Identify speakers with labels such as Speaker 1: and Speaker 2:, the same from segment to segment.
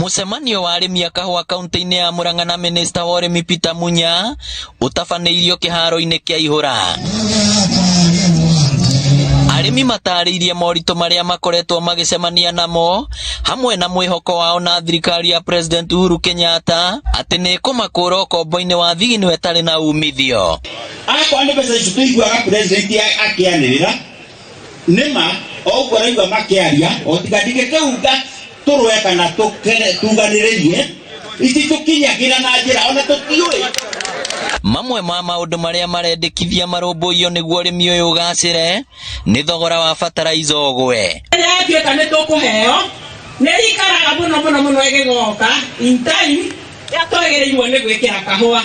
Speaker 1: Mucemanio wa arimi a kahua kaunti-ini ya Murang'a na Minista wa urimi Peter Munya utafanĩirio kĩharo-inĩ kĩa Ihũra. Arimi mataririe moritũ marĩa makoretwo magĩcemania namo hamwe na mwĩhoko wao na thirikari ya President Uhuru Kenyatta atĩ nĩ kũmakũra ũkombo-inĩ wa thigino ĩtarĩ na umithio.
Speaker 2: Akwa nĩ mbeca icio tũiguaga president akĩanĩrĩra nĩma ũguo araigua makĩaria o tiga ndingĩkĩunga tũrũe kana tuganĩrĩrie ici tũkinyagĩra na njĩra ona tũtiũĩ.
Speaker 1: Mamwe ma maũndũ marĩa marendekithia marũmbũiyo nĩguo ũrĩmi ũyũ ũgacĩre nĩ thogora wa fertilizer ũgwe.
Speaker 3: Yatuĩka nĩ tũkũheo nĩ ikaraga mũno ĩgĩgoka in time twagĩrĩirwo nĩ gwĩkĩra kahũa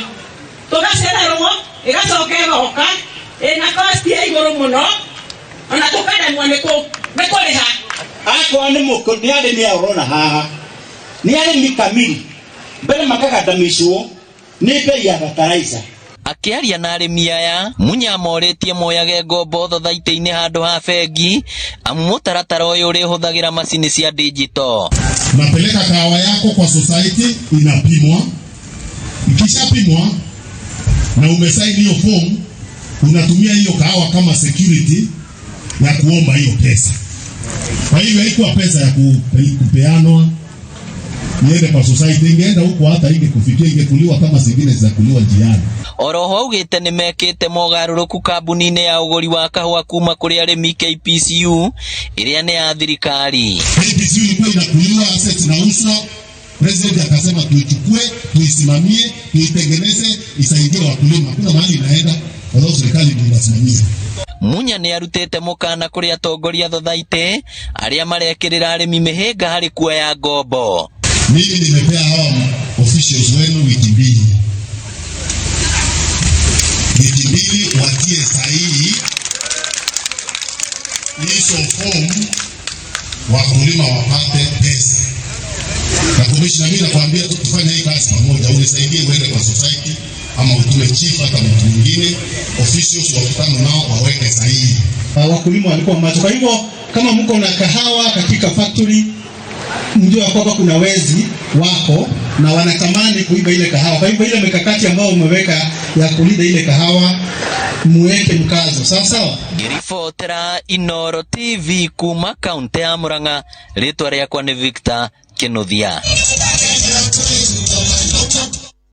Speaker 3: tũgacererwo ĩgacoka ĩgoka ĩna cost ya igũrũ mũno ona tũkaremwo nĩ kũrĩha.
Speaker 2: Akwa nĩ arĩmi arona haha nĩ arĩmi kamiri mbere makagandamicwo nĩ bei ya fertilizer.
Speaker 1: Akĩaria na arĩmi aya Munya morĩtie moyage ngombo thothaitĩ-inĩ handũ ha bengi amu mũtaratara ũyũ ũrĩhũthagĩra macini cia digital.
Speaker 4: Napeleka kahawa yako kwa society inapimwa, ikishapimwa na umesaini hiyo form unatumia hiyo kahawa kama security ya kuomba hiyo pesa. Kwa hivyo haikuwa pesa ya kupeanwa niende kwa society, ingeenda huko hata ingekufikia ingekuliwa kama zingine zinakuliwa njiani.
Speaker 1: Oroho augĩte nĩ mekĩte mogarũrũku kambuni-inĩ ya ũgũri wa kahũa kuma kũrĩ arĩmi KPCU ĩrĩa nĩ ya thirikari.
Speaker 4: KPCU ilikuwa inakuliwa, assets na uswa, president akasema tuichukue, tuisimamie, tuitengeneze, isaidie wakulima. Kuna mahali inaenda kwa sababu serikali ndio inasimamia.
Speaker 1: Munya nĩ arutĩte mũkana kũrĩ atongoria thothaitĩ arĩa marekĩrĩra arĩmi mĩhĩnga harĩ kuoya ngombo.
Speaker 4: Mimi nimepea hawa officials wenu wiki mbili watie sahihi hizo form wakulima wapate pesa. Na commissioner, mimi nakwambia tukifanya hii kazi pamoja, unisaidie uende kwa society ama utume chief hata mtu mwingine, officials wakutane nao waweke sahihi.
Speaker 5: Wakulima walikuwa macho. Kwa hivyo kama mko na kahawa katika factory, mjue kwamba kuna wezi wako na wanatamani kuiba ile kahawa. Kwa hivyo ile mikakati ambayo umeweka ya kulinda ile kahawa muweke mkazo. Sawa?
Speaker 1: Ribotera Inooro TV kuma kaunti ya Murang'a, rĩtwa rĩakwa nĩ Victor Kĩnuthia.